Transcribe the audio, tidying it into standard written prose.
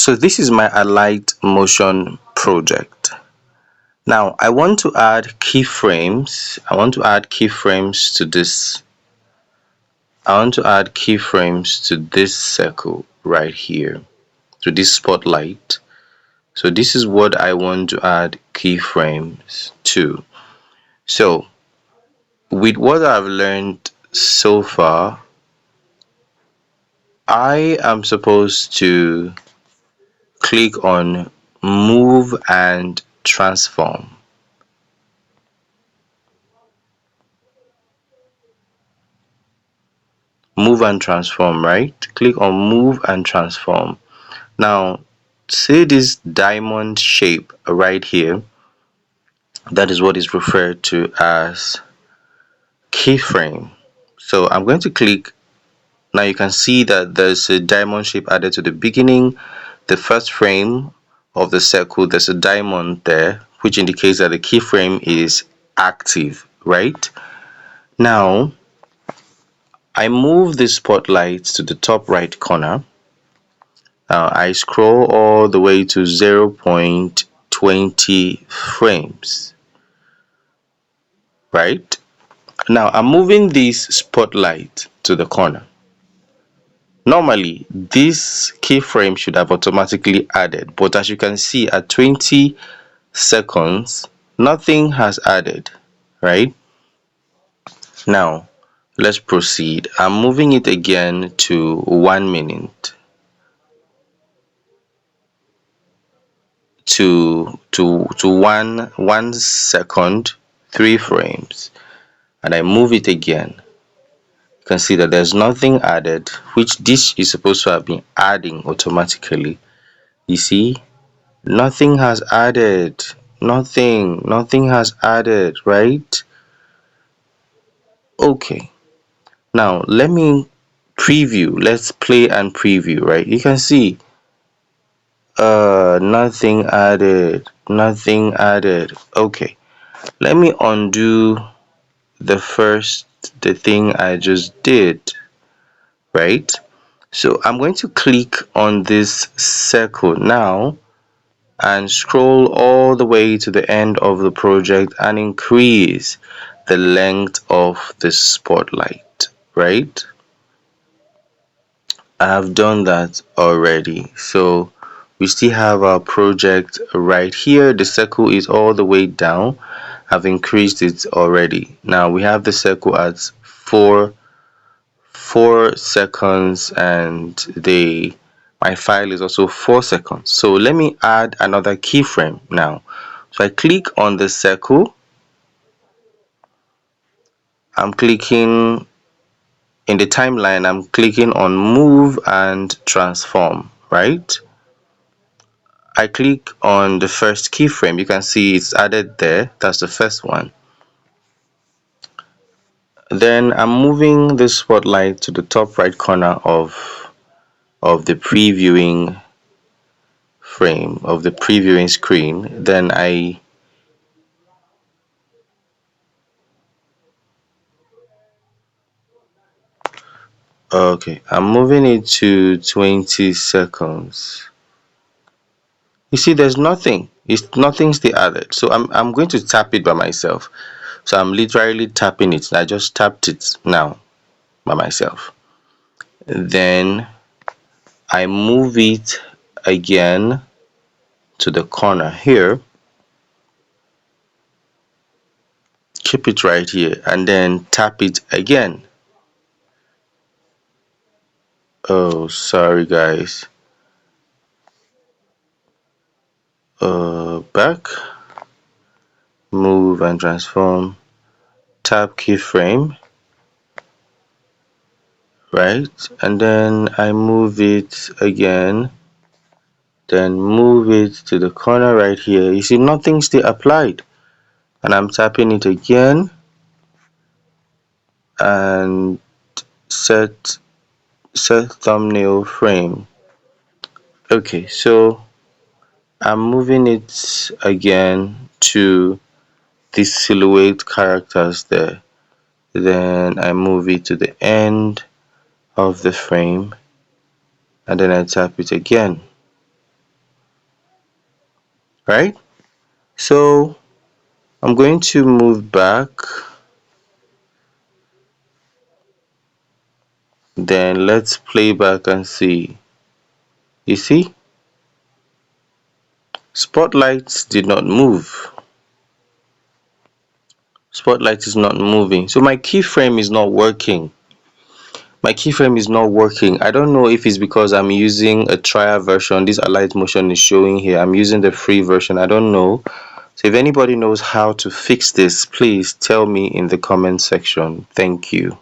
So this is my Alight Motion project. Now I want to add keyframes. I want to add keyframes to this circle right here, to this spotlight. So this is what I want to add keyframes to. So with what I've learned so far, I am supposed to click on move and transform. Move and transform, right? Click on move and transform. Now see this diamond shape right here, that is what is referred to as keyframe. So I'm going to click. Now you can see that there's a diamond shape added to the beginning. The first frame of the circle, there's a diamond there, which indicates that the keyframe is active, right? Now I move the spotlight to the top right corner. I scroll all the way to 0.20 frames, right? Now I'm moving this spotlight to the corner. Normally this keyframe should have automatically added, but as you can see at 20 seconds nothing has added, right? Now let's proceed. I'm moving it again to 1 minute, to 1 second, 3 frames, and I move it again. You can see that there's nothing added, which this is supposed to have been adding automatically. You see, nothing has added. Nothing has added, right? Okay, now let me preview. Let's play and preview, right? You can see nothing added, nothing added. Okay, let me undo the thing I just did, right? So I'm going to click on this circle now and scroll all the way to the end of the project and increase the length of the spotlight, right? I have done that already. So we still have our project right here. The circle is all the way down. I've increased it already. Now we have the circle at 4 seconds, and my file is also 4 seconds. So let me add another keyframe now. So I click on the circle. I'm clicking in the timeline, I'm clicking on move and transform, right? I click on the first keyframe. You can see it's added there. That's the first one. Then I'm moving the spotlight to the top right corner of the previewing frame, of the previewing screen. Then I'm moving it to 20 seconds. You see, there's nothing. Nothing's still added. So I'm going to tap it by myself. So I'm literally tapping it. I just tapped it now by myself. Then I move it again to the corner here. Keep it right here and then tap it again. Oh, sorry guys. Back, move and transform, tap keyframe, right? And then I move it again, then move it to the corner right here. You see, nothing's still applied, and I'm tapping it again and set thumbnail frame. Okay, so I'm moving it again to the silhouette characters there. Then I move it to the end of the frame and then I tap it again. right? So I'm going to move back, then let's play back and see. You see, spotlights did not move. Spotlight is not moving, so my keyframe is not working. I don't know if it's because I'm using a trial version. This Alight Motion is showing here. I'm using the free version. I don't know. So if anybody knows how to fix this, please tell me in the comment section. Thank you.